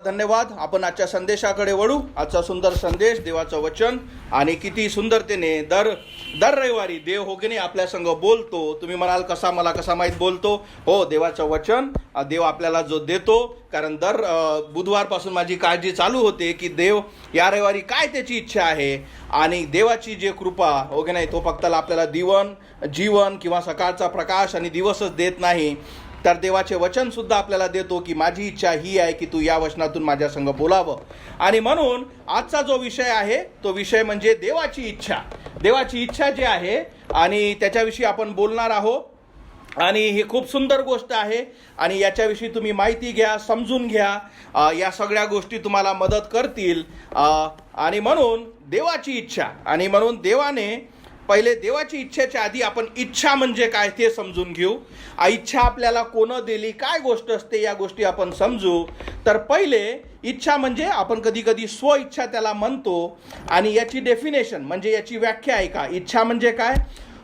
धन्यवाद. आपण आजच्या संदेशाकडे वळू. आजचा सुंदर संदेश, देवाचं वचन, आणि किती सुंदरतेने दर रविवारी देव हो की नाही आपल्या संग बोलतो. तुम्ही म्हणाल कसा, मला कसा माहीत बोलतो? हो, देवाचं वचन देव आपल्याला जो देतो. कारण दर बुधवारपासून माझी काळजी चालू होते की देव या रविवारी काय त्याची इच्छा आहे, आणि देवाची जे कृपा हो की नाही, तो फक्त आपल्याला जीवन किंवा सकाळचा प्रकाश आणि दिवसच देत नाही, तर देवाचे वचन सुद्धा आपल्याला देतो की माझी इच्छा ही आहे की तू या वचनातून माझ्या संग बोलावं. आणि म्हणून आजचा जो विषय आहे तो विषय म्हणजे देवाची इच्छा जी आहे, आणि त्याच्याविषयी आपण बोलणार आहोत. आणि ही खूप सुंदर गोष्ट आहे, आणि याच्याविषयी तुम्ही माहिती घ्या, समजून घ्या. या सगळ्या गोष्टी तुम्हाला मदत करतील. आणि म्हणून देवाची इच्छा, आणि म्हणून पहिले देवाची इच्छेच्या आधी आपण इच्छा म्हणजे काय ते समजून घेऊ. इच्छा आपल्याला कोण दिली, काय गोष्ट असते, या गोष्टी आपण समजू. तर पहिले इच्छा म्हणजे आपण कधी कधी स्वइच्छा त्याला म्हणतो, आणि याची डेफिनेशन म्हणजे याची व्याख्या आहे का. इच्छा म्हणजे काय?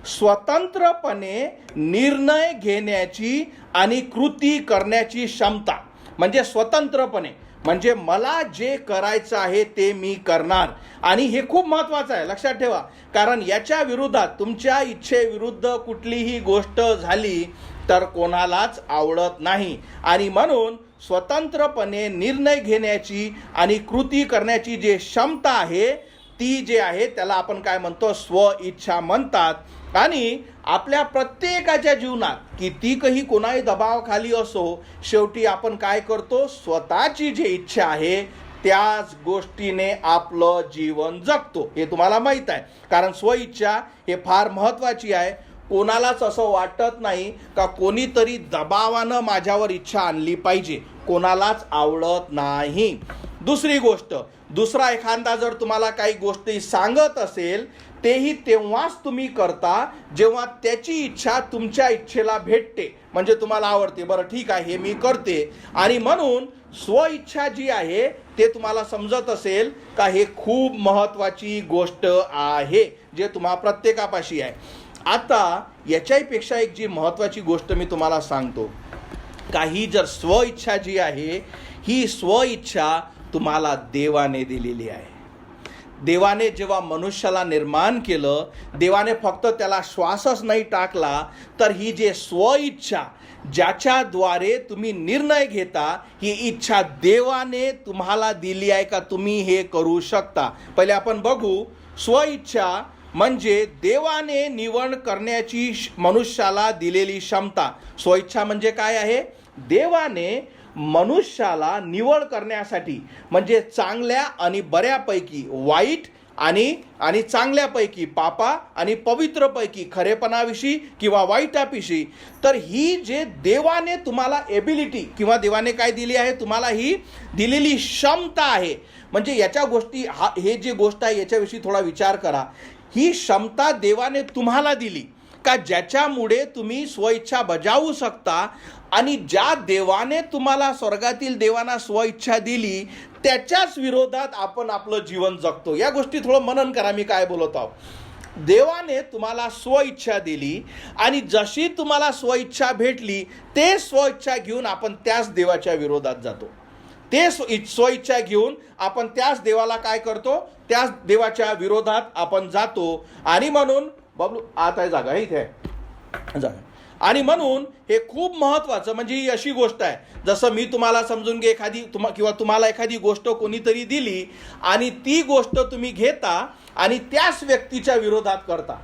स्वतंत्रपणे निर्णय घेण्याची आणि कृती करण्याची क्षमता. म्हणजे स्वतंत्रपणे म्हणजे मला जे करायचं आहे ते मी करणार. आणि हे खूप महत्त्वाचं आहे, लक्षात ठेवा. कारण याच्या विरोधात, तुमच्या इच्छेविरुद्ध कुठलीही गोष्ट झाली तर कोणालाच आवडत नाही. आणि म्हणून स्वतंत्रपणे निर्णय घेण्याची आणि कृती करण्याची जी क्षमता आहे, ती जे आहे त्याला आपण काय म्हणतो, स्वइच्छा म्हणतात. आणि आपल्या प्रत्येकाच्या जीवनात कितीकही कोणाही दबावाखाली असो, शेवटी आपण काय करतो, स्वतःची जी इच्छा आहे त्याच गोष्टीने आपलं जीवन जगतो. हे तुम्हाला माहीत आहे. कारण स्वइच्छा हे फार महत्त्वाची आहे. कोणालाच असं वाटत नाही का कोणीतरी दबावानं माझ्यावर इच्छा आणली पाहिजे, कोणालाच आवडत नाही. दुसरी गोष्ट, दुसरा एखादा जर तुम्हाला काही गोष्टी सांगत असेल, तेही तेव्हाच तुम्ही करता जेव्हा त्याची इच्छा तुमच्या इच्छेला भेटते, म्हणजे तुम्हाला आवडते. बरं ठीक आहे, हे मी करते. आणि म्हणून स्वइच्छा जी आहे ते तुम्हाला समजत असेल का, हे खूप महत्त्वाची गोष्ट आहे जे तुम्हा प्रत्येकापाशी आहे. आता याच्यापेक्षा एक जी महत्त्वाची गोष्ट मी तुम्हाला सांगतो, काही जर स्वइच्छा जी आहे, ही स्वइच्छा तुम्हाला देवाने दिलेली आहे. देवाने जेव्हा मनुष्याला निर्माण केलं, देवाने फक्त त्याला श्वासच नाही टाकला, तर ही जे स्वइच्छा ज्याच्याद्वारे तुम्ही निर्णय घेता, ही इच्छा देवाने तुम्हाला दिली आहे का तुम्ही हे करू शकता. पहिले आपण बघू, स्वइच्छा म्हणजे देवाने निवड करण्याची मनुष्याला दिलेली क्षमता. स्वइच्छा म्हणजे काय आहे? देवाने मनुष्याला निवड करण्यासाठी, म्हणजे चांगल्या आणि बऱ्यापैकी, वाईट आणि चांगल्यापैकी, पापा आणि पवित्रपैकी, खरेपणाविषयी किंवा वाईटाविषयी. तर ही जे देवाने तुम्हाला एबिलिटी किंवा देवाने काय दिली आहे, तुम्हाला ही दिलेली क्षमता आहे. म्हणजे याच्या गोष्टी, हे जे गोष्ट आहे याच्याविषयी थोडा विचार करा. ही क्षमता देवाने तुम्हाला दिली का, ज्याच्यामुळे तुम्ही स्वइच्छा बजावू शकता. आणि ज्या देवाने तुम्हाला, स्वर्गातील देवाना स्वइच्छा दिली, त्याच्याच विरोधात आपण आपलं जीवन जगतो. या गोष्टी थोडं मनन करा, मी काय बोलत आहो. देवाने तुम्हाला स्वइच्छा दिली, आणि जशी तुम्हाला स्वइच्छा भेटली, ते स्वइच्छा घेऊन आपण त्याच देवाच्या विरोधात जातो. ते स्वइच्छा घेऊन आपण त्याच देवाला काय करतो, त्याच देवाच्या विरोधात आपण जातो. आणि म्हणून बाबू आत आहे, जागा इथे आहे, जागा. आणि म्हणून हे खूप महत्त्वाचं, म्हणजे ही अशी गोष्ट आहे, जसं मी तुम्हाला समजून घे, किंवा तुम्हाला एखादी गोष्ट कोणीतरी दिली, आणि ती गोष्ट तुम्ही घेता आणि त्याच व्यक्तीच्या विरोधात करता.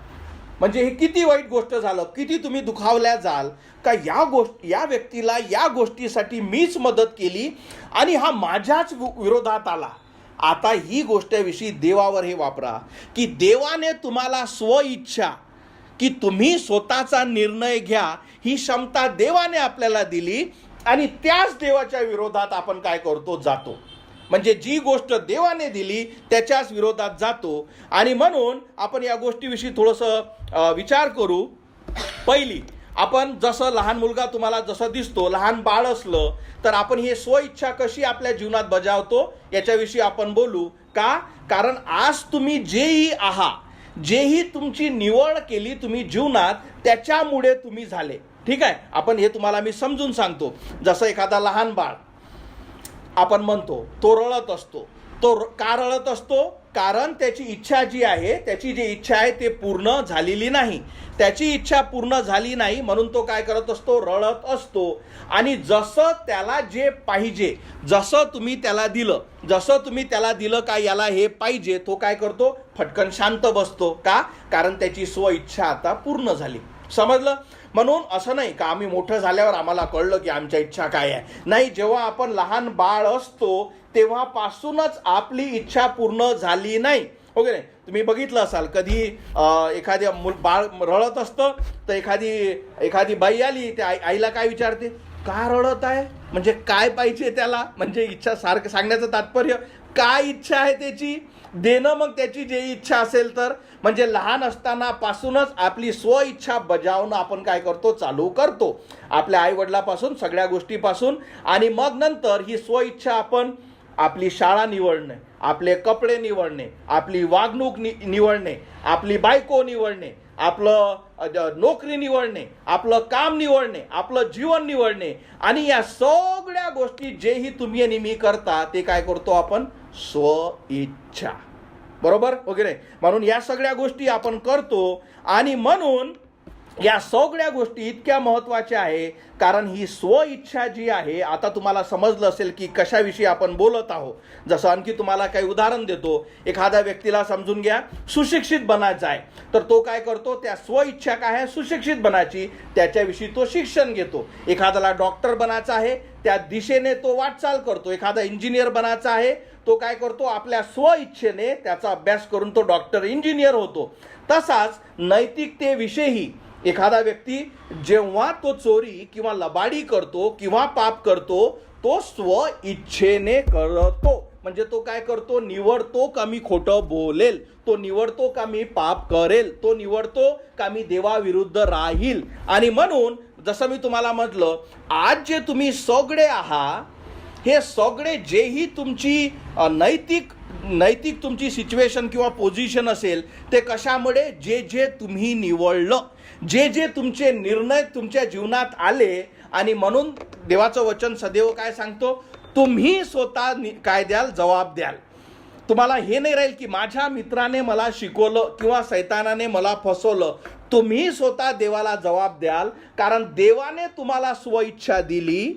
म्हणजे हे किती वाईट गोष्ट झालं, किती तुम्ही दुखावल्या जाल का, या व्यक्तीला या गोष्टीसाठी मीच मदत केली आणि हा माझ्याच विरोधात आला. आता ही गोष्टीविषयी देवावर हे वापरा की देवाने तुम्हाला स्वइच्छा, की तुम्ही स्वतःचा निर्णय घ्या, ही क्षमता देवाने आपल्याला दिली, आणि त्याच देवाच्या विरोधात आपण काय करतो, जातो. म्हणजे जी गोष्ट देवाने दिली त्याच्याच विरोधात जातो. आणि म्हणून आपण या गोष्टीविषयी थोडंसं विचार करू. पहिली, आपण जसं लहान मुलगा तुम्हाला जसं दिसतो, लहान बाळ असलं तर आपण हे स्वइच्छा कशी आपल्या जीवनात बजावतो याच्याविषयी आपण बोलू. का? कारण आज तुम्ही जेही आहात, जेही तुमची निवड केली तुम्ही जीवनात, त्याच्यामुळे तुम्ही झाले. ठीक आहे, आपण हे तुम्हाला मी समजून सांगतो. जसं एखादा लहान बाळ, आपण म्हणतो तो रळत असतो. तो का रळत असतो? कारण त्याची इच्छा जी आहे, त्याची जी इच्छा आहे ते पूर्ण झालेली नाही. त्याची इच्छा पूर्ण झाली नाही म्हणून तो काय करत असतो? रळत असतो. आणि जसं त्याला जे पाहिजे, जसं तुम्ही त्याला दिलं का याला हे पाहिजे, तो काय करतो? फटकन शांत बसतो. का? कारण त्याची स्वइच्छा आता पूर्ण झाली. समजलं? म्हणून असं नाही का आम्ही मोठं झाल्यावर आम्हाला कळलं की आमच्या इच्छा काय आहे. नाही, जेव्हा आपण लहान बाळ असतो तेव्हापासूनच आपली इच्छा पूर्ण झाली नाही. ओके नाही? तुम्ही बघितलं असाल कधी एखाद्या बाळ रडत असतं तर एखादी बाई आली त्या आईला काय विचारते? का रडत आहे? म्हणजे काय पाहिजे त्याला? म्हणजे इच्छा सारखं सांगण्याचं तात्पर्य काय इच्छा आहे त्याची देणं. मग त्याची जे इच्छा असेल तर म्हणजे लहान असताना पासूनच आपली स्वइच्छा बजावणं आपण काय करतो? चालू करतो आपल्या आई वडिलापासून, सगळ्या गोष्टीपासून. आणि मग नंतर ही स्वइच्छा आपण आपली शाळा निवडणे, आपले कपडे निवडणे, आपली वागणूक निवडणे, आपली बायको निवडणे, आपलं नोकरी निवडणे, आपलं काम निवडणे, आपलं जीवन निवडणे, आणि या सगळ्या गोष्टी जेही तुम्ही आणि मी करता ते काय करतो आपण? स्वइच्छा. बरोबर वगैरे. म्हणून या सगळ्या गोष्टी आपण करतो. आणि म्हणून या सगळ्या गोष्टी इतक्या महत्त्वाच्या आहे कारण ही स्वइच्छा जी आहे, आता तुम्हाला समजलं असेल की कशाविषयी आपण बोलत आहोत. जसं आणखी तुम्हाला काही उदाहरण देतो. एखाद्या व्यक्तीला समजून घ्या सुशिक्षित बनायचं आहे, तर तो काय करतो? त्या स्वइच्छा काय आहे? सुशिक्षित बनायची, त्याच्याविषयी तो शिक्षण घेतो. एखाद्याला डॉक्टर बनायचं आहे, त्या दिशेने तो वाटचाल करतो. एखादा इंजिनियर बनायचा आहे, तो काय करतो? आपल्या स्वइच्छेने त्याचा अभ्यास करून तो डॉक्टर इंजिनियर होतो. तसाच नैतिकतेविषयी एखादा व्यक्ती जेव्हा तो चोरी किंवा लबाडी करतो किंवा पाप करतो, तो स्व इच्छेने करतो. म्हणजे तो काय करतो? निवडतो का मी खोटं बोलेल, तो निवडतो का मी पाप करेल, तो निवडतो का मी देवाविरुद्ध राहील. आणि म्हणून जसं मी तुम्हाला म्हटलं, आज जे तुम्ही सगळे आहात, हे सगळे जेही तुमची नैतिक तुमची सिच्युएशन किंवा पोझिशन असेल, ते कशामुळे? जे तुम्ही निवडलं, जे तुमचे निर्णय तुमच्या जीवनात आले. आणि म्हणून देवाचं वचन सदैव काय सांगतो? तुम्ही स्वतः काय द्याल? जबाब द्याल. तुम्हाला हे नाही राहील की माझ्या मित्राने मला शिकवलं किंवा सैतानाने मला फसवलं. तुम्ही स्वतः देवाला जबाब द्याल, कारण देवाने तुम्हाला स्वइच्छा दिली.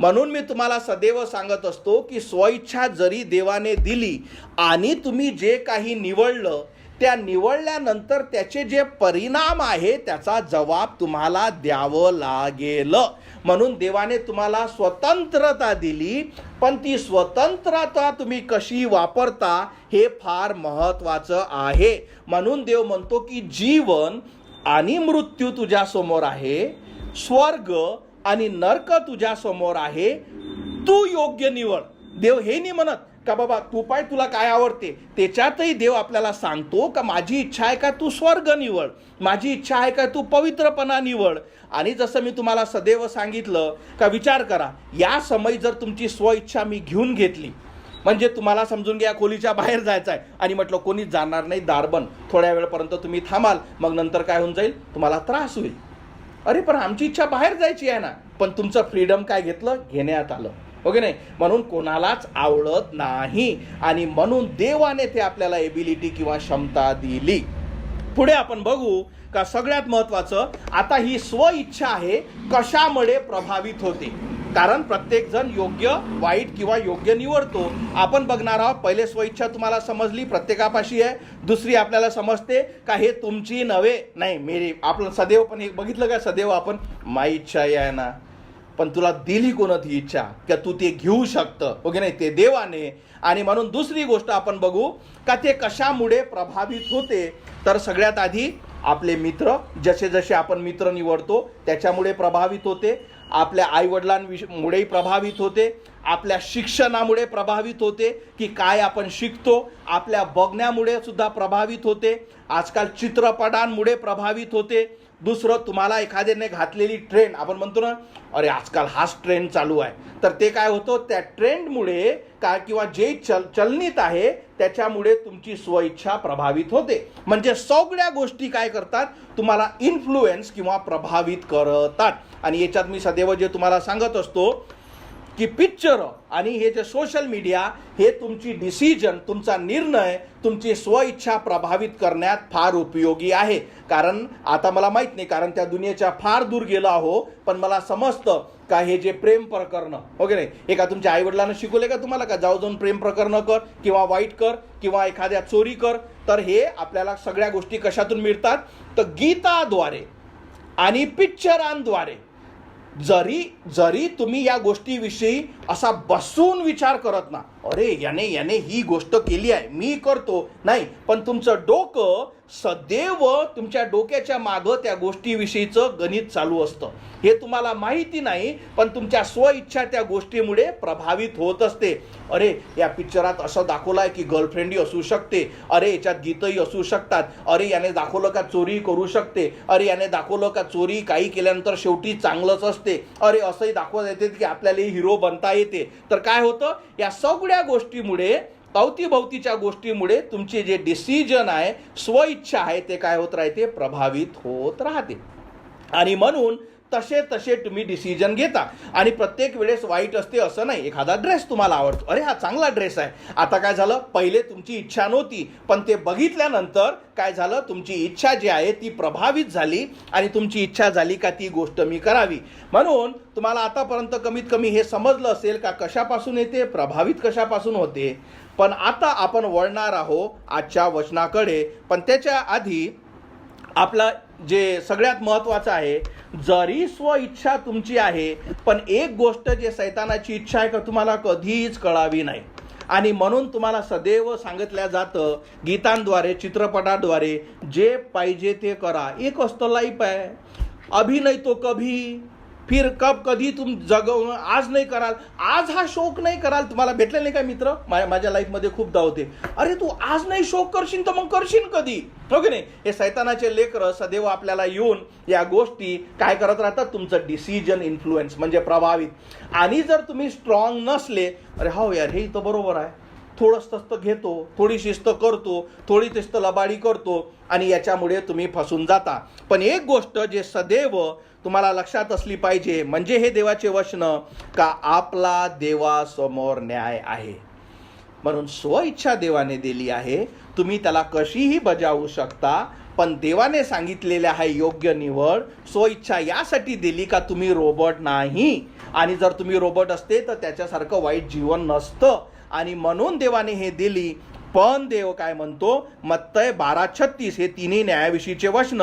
म्हणून मी तुम्हाला सदैव सांगत असतो की स्वइच्छा जरी देवाने दिली आणि तुम्ही जे काही निवडलं, त्या निवडल्यानंतर त्याचे जे परिणाम आहे त्याचा जबाब तुम्हाला द्यावं लागेल. म्हणून देवाने तुम्हाला स्वतंत्रता दिली, पण ती स्वतंत्रता तुम्ही कशी वापरता हे फार महत्त्वाचं आहे. म्हणून देव म्हणतो की जीवन आणि मृत्यू तुझ्या समोर आहे, स्वर्ग आणि नरक तुझ्या समोर आहे, तू योग्य निवड. देव हे नाही म्हणत का बाबा तू पाय तुला काय आवडते. त्याच्यातही देव आपल्याला सांगतो का माझी इच्छा आहे का तू स्वर्ग निवड, माझी इच्छा आहे का तू पवित्रपणा निवड. आणि जसं मी तुम्हाला सदैव सांगितलं का विचार करा, या समय जर तुमची स्वइच्छा मी घेऊन घेतली, म्हणजे तुम्हाला समजून घ्या खोलीच्या बाहेर जायचं आहे आणि म्हटलं कोणीच जाणार नाही, दार बंद, थोड्या वेळपर्यंत तुम्ही थांबाल, मग नंतर काय होऊन जाईल? तुम्हाला त्रास होईल. अरे पण आमची इच्छा बाहेर जायची आहे ना, पण तुमचं फ्रीडम काय घेतलं? घेण्यात आलं. ओके नाही? म्हणून कोणालाच आवडत नाही. आणि म्हणून देवाने ते आपल्याला एबिलिटी किंवा क्षमता दिली. पुढे आपण बघू का सगळ्यात महत्वाचं, आता ही स्वइच्छा आहे कशामुळे प्रभावित होते. कारण प्रत्येक जण योग्य वाईट किंवा योग्य निवडतो. आपण बघणार आहोत. पहिले स्वइच्छा तुम्हाला समजली, प्रत्येकापाशी आहे. दुसरी आपल्याला समजते का हे तुमची नव्हे, नाही मेरी. आपण सदैव पण एक बघितलं का, सदैव आपण माई इच्छा आहे ना, पण तुला दिली कोण ती इच्छा का तू ते घेऊ शकतं? ओके नाही? ते देवाने. आणि म्हणून दुसरी गोष्ट आपण बघू का ते कशामुळे प्रभावित होते. तर सगळ्यात आधी आपले मित्र, जसे जसे आपण मित्र निवडतो त्याच्यामुळे प्रभावित होते. आपल्या आईवडिलांमुळेही प्रभावित होते. आपल्या शिक्षणामुळे प्रभावित होते की काय आपण शिकतो. आपल्या बघण्यामुळे सुद्धा प्रभावित होते. आजकाल चित्रपटांमुळे प्रभावित होते. दुसरं, तुम्हाला एखाद्याने घातलेली ट्रेंड, आपण म्हणतो ना अरे आजकाल हाच ट्रेंड चालू आहे, तर ते काय होतं? त्या ट्रेंडमुळे काय किंवा जे चलनीत आहे त्याच्यामुळे तुमची स्वइच्छा प्रभावित होते. म्हणजे सगळ्या गोष्टी काय करतात? तुम्हाला इन्फ्लुएन्स किंवा प्रभावित करतात. आणि याच्यात मी सदैव जे तुम्हाला सांगत असतो की पिक्चर आणि हे जे सोशल मीडिया हे तुमची डिसिजन, तुमचा निर्णय, तुमची स्वइच्छा प्रभावित करण्यात फार उपयोगी आहे. कारण आता मला माहीत नाही, कारण त्या दुनियेच्या फार दूर गेलो आहो, पण मला समजतं का हे जे प्रेम प्रकरण ओके नाही, हे का तुमच्या आईवडिलांना शिकवले का तुम्हाला का जाऊन प्रेम प्रकरण कर किंवा वाईट कर किंवा एखाद्या चोरी कर? तर हे आपल्याला सगळ्या गोष्टी कशातून मिळतात? तर गीताद्वारे आणि पिक्चरांद्वारे. जरी तुम्ही या गोष्टीविषयी असा बसून विचार करत ना, अरे याने ही गोष्ट केली आहे, मी करतो नाही, पण तुमचं डोकं सदैव तुमच्या डोक्याच्या मागं त्या गोष्टीविषयीचं गणित चालू असतं. हे तुम्हाला माहिती नाही, पण तुमच्या स्वइच्छा त्या गोष्टीमुळे प्रभावित होत असते. अरे या पिक्चरात असं दाखवलं आहे की गर्लफ्रेंडही असू शकते, अरे याच्यात गीतही असू शकतात, अरे याने दाखवलं का चोरी करू शकते, अरे याने दाखवलं का चोरी काही केल्यानंतर शेवटी चांगलंच असते, अरे असंही दाखवत येते की आपल्याला हिरो बनता येते. तर काय होतं, या सगळ्या गोष्टीमुळे, अवतीभवतीच्या गोष्टीमुळे तुमचे जे डिसिजन आहे, स्वइच्छा आहे, ते काय होत राहते? प्रभावित होत राहते. आणि म्हणून तसे तुम्ही डिसिजन घेता. आणि प्रत्येक वेळेस वाईट असते असं नाही. एखादा ड्रेस तुम्हाला आवडतो, अरे हा चांगला ड्रेस आहे, आता काय झालं, पहिले तुमची इच्छा नव्हती, पण ते बघितल्यानंतर काय झालं, तुमची इच्छा जी आहे ती प्रभावित झाली आणि तुमची इच्छा झाली का ती गोष्ट मी करावी. म्हणून तुम्हाला आतापर्यंत कमीत कमी हे समजलं असेल का कशापासून येते, प्रभावित कशापासून होते. पण आता आपण वळणार आहोत आजच्या वचनाकडे. पण त्याच्या आधी आपला जे सगळ्यात महत्त्वाचं आहे, जरी स्वइच्छा तुमची आहे, पण एक गोष्ट जे सैतानाची इच्छा आहे का तुम्हाला कधीच कळावी नाही. आणि म्हणून तुम्हाला सदैव सांगितल्या जातं गीतांद्वारे, चित्रपटाद्वारे, जे पाहिजे ते करा. एक असतं लाईफ आहे, अभी नाही तो कभी, फिर कब कधी तुम जगव, आज नाही कराल, आज हा शौक नाही कराल. तुम्हाला भेटले नाही का मित्र? माझ्या लाईफमध्ये खूप धावते, अरे तू आज नाही शौक करशील तर मग करशील कधी? हो की नाही? हे सैतानाचे लेकरं सदैव आपल्याला येऊन या गोष्टी काय करत राहतात? तुमचं डिसिजन इन्फ्लुएन्स म्हणजे प्रभावित. आणि जर तुम्ही स्ट्रॉंग नसले, अरे हो यार हे तर बरोबर आहे, थोडं शिस्त घेतो, थोडी शिस्त करतो, थोडी शिस्त लबाडी करतो, आणि याच्यामुळे तुम्ही फसून जाता. पण एक गोष्ट जे सदैव तुम्हाला लक्षात असली पाहिजे, म्हणजे हे देवाचे वचन का आपला देवासमोर न्याय आहे. म्हणून स्वइच्छा देवाने दिली आहे, तुम्ही त्याला कशीही बजावू शकता, पण देवाने सांगितलेले आहे योग्य निवड. स्वइच्छा यासाठी दिली का तुम्ही रोबोट नाही, आणि जर तुम्ही रोबोट असते तर त्याच्यासारखं वाईट जीवन नसतं. आणि म्हणून देवाने हे दिली. पण देव काय म्हणतो? मत्तय 12:36 हे तिन्ही न्यायाविषयीचे वचन.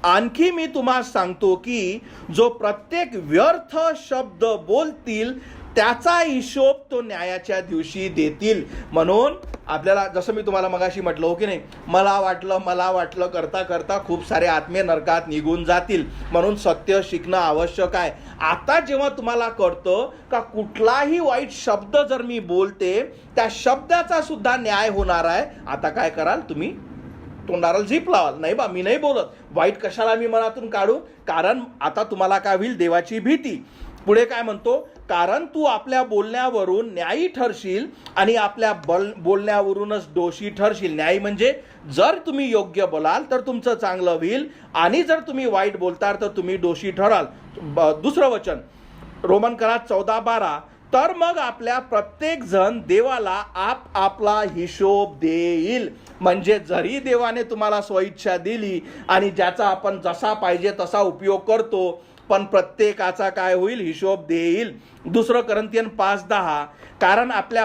आणखी मी तुम्हाला सांगतो की जो प्रत्येक व्यर्थ शब्द बोलतील त्याचा हिशोब तो न्यायाच्या दिवशी देतील. म्हणून आपल्याला जसं मी तुम्हाला मगाशी म्हटलं हो की नाही, मला वाटलं करता करता खूप सारे आत्मे नरकात निघून जातील. म्हणून सत्य शिकणं आवश्यक आहे. आता जेव्हा तुम्हाला कळतं का कुठलाही वाईट शब्द जर मी बोलते त्या शब्दाचा सुद्धा न्याय होणार आहे, आता काय कराल? तुम्ही तोंडाला झीप लावाल, नाही बा मी नाही बोलत, वाईट कशाला मी मनातून काढू. कारण आता तुम्हाला काय होईल? देवाची भीती. पुढे काय म्हणतो? कारण तू आपल्या बोलण्यावरून न्यायी ठरशील आणि आपल्या बोलण्यावरूनच दोषी ठरशील. न्यायी म्हणजे जर तुम्ही योग्य बोलाल तर तुमचं चांगलं होईल, आणि जर तुम्ही वाईट बोलताल तर तुम्ही दोषी ठराल. दुसरं वचन रोमनकरात 14:12, तर मग आपल्या प्रत्येक जण देवाला आपला हिशोब देईल. म्हणजे जरी देवाने तुम्हाला स्वइच्छा दिली आणि ज्याचा आपण जसा पाहिजे तसा उपयोग करतो, पण प्रत्येकाचा काय होईल? हिशोब देईल. 2 कोरिंथियन 5:10, कारण आपल्या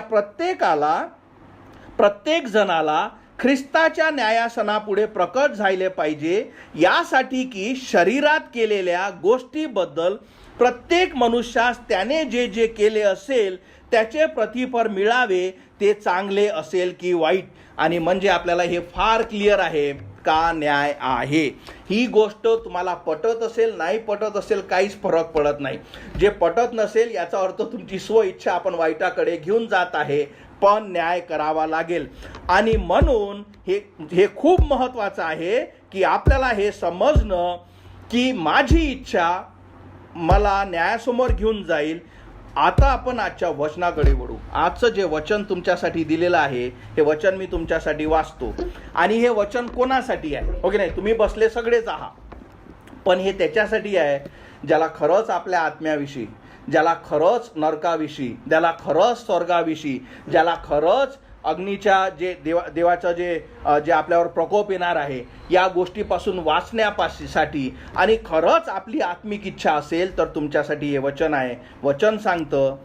प्रत्येक जणाला ख्रिस्ताच्या न्यायासनापुढे प्रकट झाले पाहिजे, यासाठी की शरीरात केलेल्या गोष्टीबद्दल प्रत्येक मनुष्यास त्याने जे जे केले असेल त्याचे प्रतिफळ मिळावे, ते चांगले असेल की वाईट. आणि म्हणजे आपल्याला हे फार क्लिअर आहे का न्याय आहे. ही गोष्ट तुम्हाला पटत असेल नाही पटत असेल काहीच फरक पडत नाही. जे पटत नसेल याचा अर्थ तुमची स्वइच्छा आपण वाईटाकडे घेऊन जात आहे, पण न्याय करावा लागेल. आणि म्हणून हे खूप महत्त्वाचं आहे की आपल्याला हे समजणं की माझी इच्छा मला न्यायासमोर घेऊन जाईल. आता आपण आजच्या वचनाकडे वळू. आजचं जे वचन तुमच्यासाठी दिलेलं आहे हे वचन मी तुमच्यासाठी वाचतो. आणि हे वचन कोणासाठी आहे? ओके नाही, तुम्ही बसले सगळेच आहात, पण हे त्याच्यासाठी आहे ज्याला खरंच आपल्या आत्म्याविषयी, ज्याला खरंच नरकाविषयी, ज्याला खरंच स्वर्गाविषयी, ज्याला खरंच अग्नीच्या जे देवाचं जे आपल्यावर प्रकोप येणार आहे या गोष्टीपासून वाचण्यासाठी आणि खरंच आपली आत्मिक इच्छा असेल तर तुमच्यासाठी हे वचन आहे. वचन सांगतं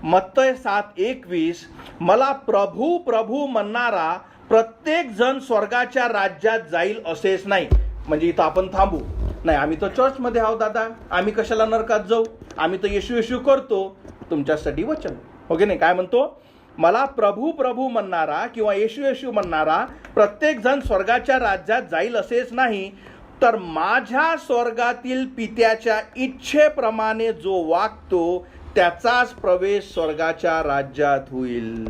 मत्तय 7:21, मला प्रभू प्रभू म्हणणारा प्रत्येक जण स्वर्गाच्या राज्यात जाईल असेच नाही. म्हणजे इथं आपण थांबू नाही, आम्ही तर चर्चमध्ये आहोत दादा, आम्ही कशाला नरकात जाऊ, आम्ही तर येशू येशू करतो. तुमच्यासाठी वचन हो की नाही. काय म्हणतो? मला प्रभू प्रभू म्हणणारा किंवा येशू येशू म्हणणारा प्रत्येक जण स्वर्गाच्या राज्यात जाईल असेच नाही, तर माझ्या स्वर्गातील पित्याच्या इच्छेप्रमाणे जो वागतो त्याचाच प्रवेश स्वर्गाच्या राज्यात होईल.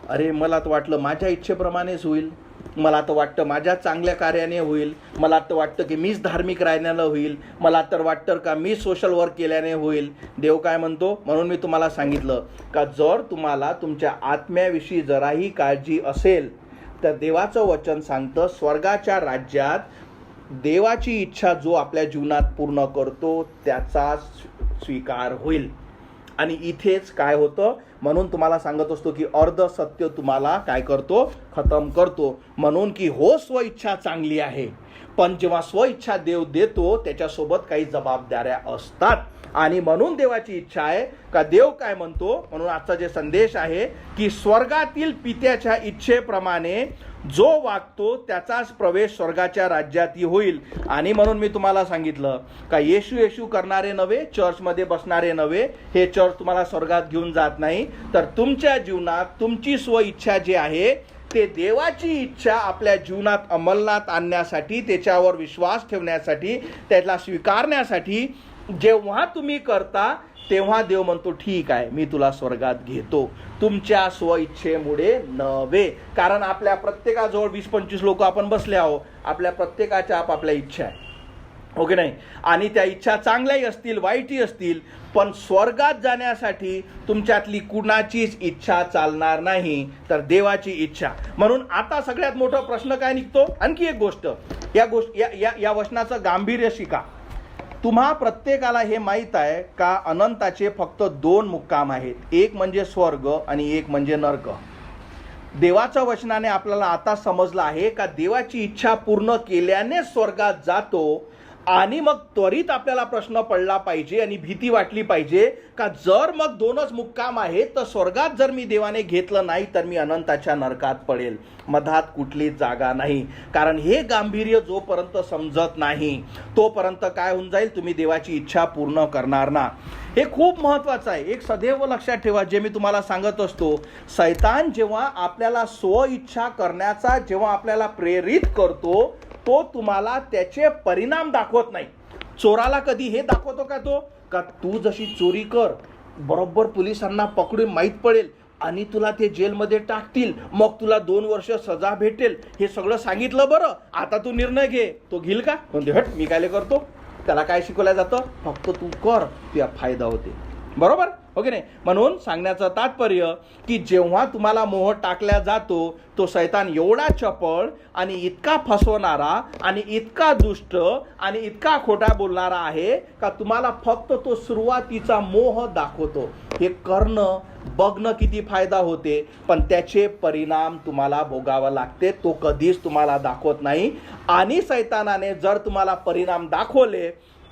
अरे मला तर वाटलं माझ्या इच्छेप्रमाणेच होईल, मला तर वाटतं माझ्या चांगल्या कार्याने होईल, मला तर वाटतं की मीच धार्मिक राहण्यानं होईल, मला तर वाटतं का मी सोशल वर्क केल्याने होईल. देव काय म्हणतो? म्हणून मी तुम्हाला सांगितलं का जर तुम्हाला तुमच्या आत्म्याविषयी जराही काळजी असेल तर देवाचं वचन सांगतं स्वर्गाच्या राज्यात देवाची इच्छा जो आपल्या जीवनात पूर्ण करतो त्याचा स्वीकार होईल. आणि इथेच काय होतं? म्हणून तुम्हाला सांगत असतो की अर्ध सत्य तुम्हाला काय करतो? खतम करतो. म्हणून की हो स्वइच्छा चांगली आहे, पण जेव्हा स्वइच्छा देव देतो त्याच्यासोबत काही जबाबदाऱ्या असतात. आणि म्हणून देवाची इच्छा आहे का देव काय म्हणतो? म्हणून आजचा जे संदेश आहे की स्वर्गातील पित्याच्या इच्छेप्रमाणे जो वागतो त्याचाच प्रवेश स्वर्गाच्या राज्यातही होईल. आणि म्हणून मी तुम्हाला सांगितलं का येशू येशू करणारे नव्हे, चर्चमध्ये बसणारे नव्हे, हे चर्च तुम्हाला स्वर्गात घेऊन जात नाही, तर तुमच्या जीवनात तुमची स्वइच्छा जी आहे ते देवाची इच्छा आपल्या जीवनात अंमलात आणण्यासाठी, त्याच्यावर विश्वास ठेवण्यासाठी, त्याला स्वीकारण्यासाठी जेव्हा तुम्ही करता तेव्हा देव म्हणतो ठीक आहे मी तुला स्वर्गात घेतो, तुमच्या स्वइच्छेमुळे नव्हे. कारण आपल्या प्रत्येकाजवळ 20-25 लोक आपण बसले आहोत, आपल्या प्रत्येकाच्या आपापल्या इच्छा आहे हो की नाही. आणि त्या इच्छा चांगल्याही असतील वाईटही असतील, पण स्वर्गात जाण्यासाठी तुमच्यातली कुणाचीच इच्छा चालणार नाही, तर देवाची इच्छा. म्हणून आता सगळ्यात मोठा प्रश्न काय निघतो? आणखी एक गोष्ट, या वचनाचं गांभीर्य शिका. तुम्हा प्रत्येकाला हे माहीत आहे का अनंताचे फक्त 2 मुक्काम आहेत, एक म्हणजे स्वर्ग आणि एक म्हणजे नरक. देवाच्या वचनाने आपल्याला आता समजलं आहे का देवाची इच्छा पूर्ण केल्याने स्वर्गात जातो. आणि मग त्वरित आपल्याला प्रश्न पडला पाहिजे आणि भीती वाटली पाहिजे का जर मग 2च मुक्काम आहेत तर स्वर्गात जर मी देवाने घेतलं नाही तर मी अनंताच्या नरकात पडेल, मधात कुठली जागा नाही. कारण हे गांभीर्य जोपर्यंत समजत नाही तोपर्यंत काय होऊन जाईल? तुम्ही देवाची इच्छा पूर्ण करणार ना. हे खूप महत्त्वाचं आहे. एक सदैव लक्षात ठेवा, जे मी तुम्हाला सांगत असतो, सैतान जेव्हा आपल्याला स्वइच्छा करण्याचा जेव्हा आपल्याला प्रेरित करतो तो तुम्हाला त्याचे परिणाम दाखवत नाही. चोराला कधी हे दाखवतो का तो का तू जशी चोरी कर बरोबर पोलिसांना पकडून माहीत पडेल आणि तुला ते जेलमध्ये टाकतील, मग तुला 2 वर्ष सजा भेटेल, हे सगळं सांगितलं बरं, आता तू निर्णय घे. तो घेईल का? म्हणते हट मी काय करतो. त्याला काय शिकवलं जातं? फक्त तू कर, तुझा फायदा होते. बरोबर हो की नाही. म्हणून सांगण्याचं तात्पर्य की जेव्हा तुम्हाला मोह टाकला जातो तो शैतान एवढा चपळ आणि इतका फसवणारा आणि इतका दुष्ट आणि इतका खोटा बोलणारा आहे का तुम्हाला फक्त तो सुरुवातीचा मोह दाखवतो. हे करणं बघणं किती फायदा होते, पण त्याचे परिणाम तुम्हाला भोगावं लागते, तो कधीच तुम्हाला दाखवत नाही. आणि शैतानाने जर तुम्हाला परिणाम दाखवले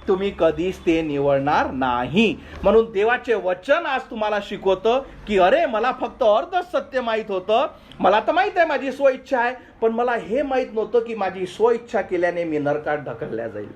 तुम्ही कधीच ते निवडणार नाही. म्हणून देवाचे वचन आज तुम्हाला शिकवतं की अरे मला फक्त अर्धच सत्य माहीत होतं, मला तर माहीत आहे माझी स्वइच्छा आहे, पण मला हे माहीत नव्हतं की माझी स्वइच्छा केल्याने मी नरकात ढकलल्या जाईल.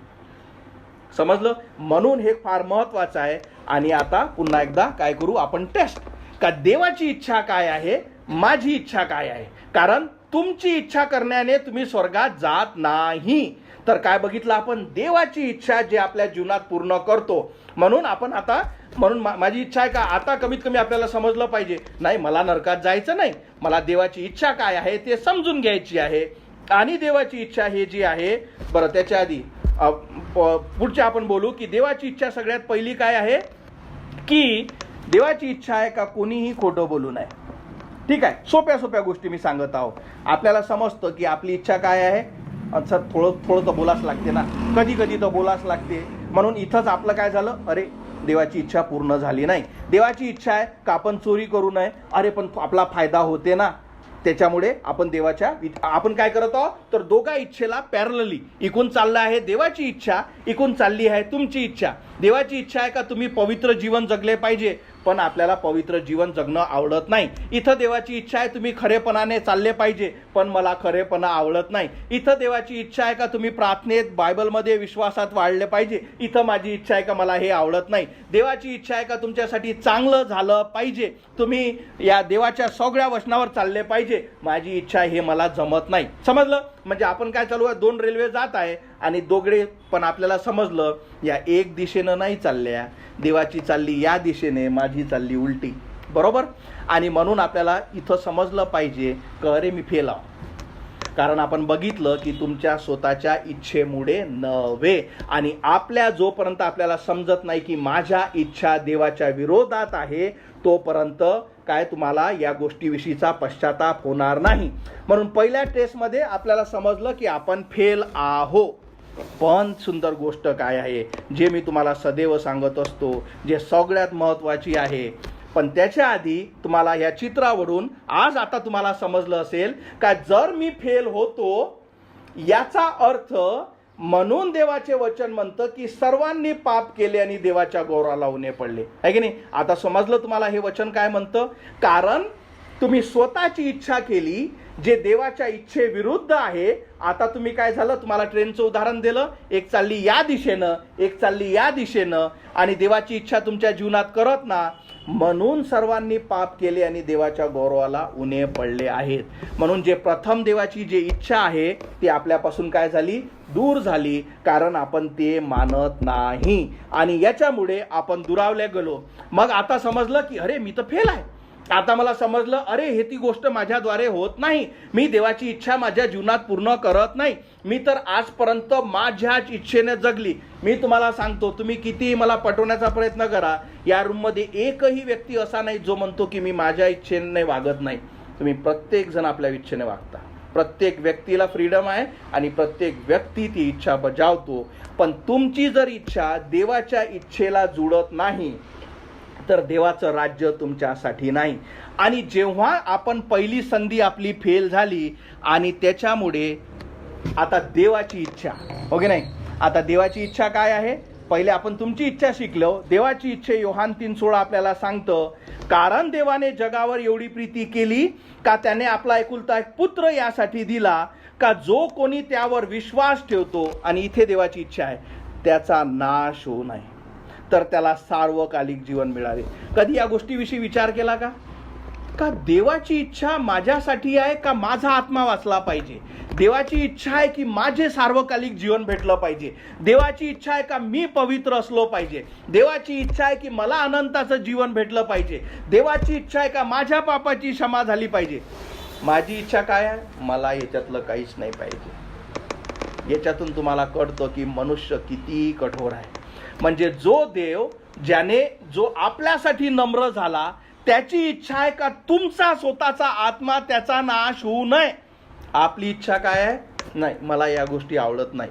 समजलं? म्हणून हे फार महत्त्वाचं आहे. आणि आता पुन्हा एकदा काय करू आपण? टेस्ट का देवाची इच्छा काय आहे, माझी इच्छा काय आहे. कारण तुमची इच्छा करण्याने तुम्ही स्वर्गात जात नाही, तर काय बघितलं आपण? देवाची इच्छा जे आपल्या जीवनात पूर्ण करतो. म्हणून आपण आता माझी इच्छा आहे का आता कमीत कमी आपल्याला समजलं पाहिजे, नाही मला नरकात जायचं नाही, मला देवाची इच्छा काय आहे ते समजून घ्यायची आहे. आणि देवाची इच्छा हे जी आहे, बरं त्याच्या आधी पुढच्या आपण बोलू की देवाची इच्छा सगळ्यात पहिली काय आहे की देवाची इच्छा आहे का कोणीही खोटं बोलू नये. ठीक आहे, सोप्या सोप्या गोष्टी मी सांगत आहो. आपल्याला समजतं की आपली इच्छा काय आहे. अच्छा थोडं तर बोलाच लागते ना, कधी कधी तर बोलाच लागते. म्हणून इथंच आपलं काय झालं, अरे देवाची इच्छा पूर्ण झाली नाही. देवाची इच्छा आहे का आपण चोरी करू नये, अरे पण आपला फायदा होते ना, त्याच्यामुळे आपण काय करत आहोत तर दोघा इच्छेला पॅरलली इकून चाललं आहे देवाची इच्छा, इकून चालली आहे तुमची इच्छा. देवाची इच्छा आहे का तुम्ही पवित्र जीवन जगले पाहिजे, पण आपल्याला पवित्र जीवन जगणं आवडत नाही. इथं देवाची इच्छा आहे तुम्ही खरेपणाने चालले पाहिजे, पण मला खरेपणा आवडत नाही. इथं देवाची इच्छा आहे का तुम्ही प्रार्थनेत बायबलमध्ये विश्वासात वाढले पाहिजे, इथं माझी इच्छा आहे का मला हे आवडत नाही. देवाची इच्छा आहे का तुमच्यासाठी चांगलं झालं पाहिजे, तुम्ही या देवाच्या सगळ्या वचनावर चालले पाहिजे, माझी इच्छा हे मला जमत नाही. समजलं? म्हणजे आपण काय चालू आहे, दोन रेल्वे जात आहे आणि दोघे पण आपल्याला समजलं या एक दिशेनं नाही चालल्या, देवाची चालली या दिशेने, माझी चालली उलटी. बरोबर? आणि म्हणून आपल्याला इथं समजलं पाहिजे की अरे मी फेल आहो, कारण आपण बघितलं की तुमच्या स्वतःच्या इच्छेमुळे नव्हे. आणि जोपर्यंत आपल्याला समजत नाही की माझ्या इच्छा देवाच्या विरोधात आहे, तोपर्यंत काय तुम्हाला या गोष्टीविषयीचा पश्चाताप होणार नाही. म्हणून पहिल्या टेस्टमध्ये आपल्याला समजलं की आपण फेल आहो. पण सुंदर गोष्ट काय आहे, जे मी तुम्हाला सदैव सांगत असतो, जे सगळ्यात महत्त्वाची आहे, पण त्याच्या आधी तुम्हाला या चित्रावरून आज आता तुम्हाला समजलं असेल का जर मी फेल होतो याचा अर्थ, म्हणून देवाचे वचन म्हणतं की सर्वांनी पाप केले आणि देवाच्या गौरवाला उणे पडले, आहे की नाही? आता समजलं तुम्हाला हे वचन काय म्हणतं? कारण तुम्ही स्वतःची इच्छा केली जे देवाच्या इच्छेविरुद्ध आहे. आता तुम्ही काय झालं, तुम्हाला ट्रेनचं उदाहरण दिलं, एक चालली या दिशेनं, एक चालली या दिशेनं, आणि देवाची इच्छा तुमच्या जीवनात करत ना, म्हणून सर्वांनी पाप केले आणि देवाच्या गौरवाला उणे पडले आहेत. म्हणून जे प्रथम देवाची जी इच्छा आहे ती आपल्यापासून काय झाली, दूर झाली, कारण आपण ते मानत नाही आणि याच्यामुळे आपण दुरावले गेलो. मग आता समजलं की अरे मी तर फेल आहे. आता मला समजलं अरे हे ती गोष्ट माझ्याद्वारे होत नाही, मी देवाची इच्छा माझ्या जीवनात पूर्ण करत नाही, मी तर आजपर्यंत माझ्याच इच्छेने जगली. मी तुम्हाला सांगतो, तुम्ही किती मला पटवण्याचा प्रयत्न करा, या रूममध्ये एकही व्यक्ती असा नाही जो म्हणतो की मी माझ्या इच्छेने वागत नाही. तुम्ही प्रत्येक जण आपल्या इच्छेने वागता. प्रत्येक व्यक्तीला फ्रीडम आहे आणि प्रत्येक व्यक्ती ती इच्छा बजावतो. पण तुमची जर इच्छा देवाच्या इच्छेला जुळत नाही तर देवाचं राज्य तुमच्यासाठी नाही. आणि जेव्हा आपण पहिली संधी आपली फेल झाली आणि त्याच्यामुळे आता देवाची इच्छा, हो की नाही? आता देवाची इच्छा काय आहे? पहिले आपण तुमची इच्छा शिकलो. देवाची इच्छा योहान 3:16 आपल्याला सांगतं, कारण देवाने जगावर एवढी प्रीती केली का त्याने आपला एकुलता एक पुत्र यासाठी दिला का जो कोणी त्यावर विश्वास ठेवतो, आणि इथे देवाची इच्छा आहे, त्याचा नाश होऊ नये तर त्याला सार्वकालिक जीवन मिळावे. कधी या गोष्टीविषयी विचार केला का? का देवाची इच्छा माझ्यासाठी आहे का माझा आत्मा वाचला पाहिजे? देवाची इच्छा आहे की माझे सार्वकालिक जीवन भेटलं पाहिजे? देवाची इच्छा आहे का मी पवित्र असलो पाहिजे? देवाची इच्छा आहे की मला अनंताचं जीवन भेटलं पाहिजे? देवाची इच्छा आहे का माझ्या पापाची क्षमा झाली पाहिजे? माझी इच्छा काय आहे? मला याच्यातलं काहीच नाही पाहिजे. याच्यातून तुम्हाला कळतं की मनुष्य किती कठोर आहे. म्हणजे जो देव जो आपल्यासाठी नम्र झाला, त्याची इच्छा आहे का तुमचा स्वतःचा आत्मा त्याचा नाश होऊ नये? आपली इच्छा काय आहे? नाही, मला या गोष्टी आवडत नाही,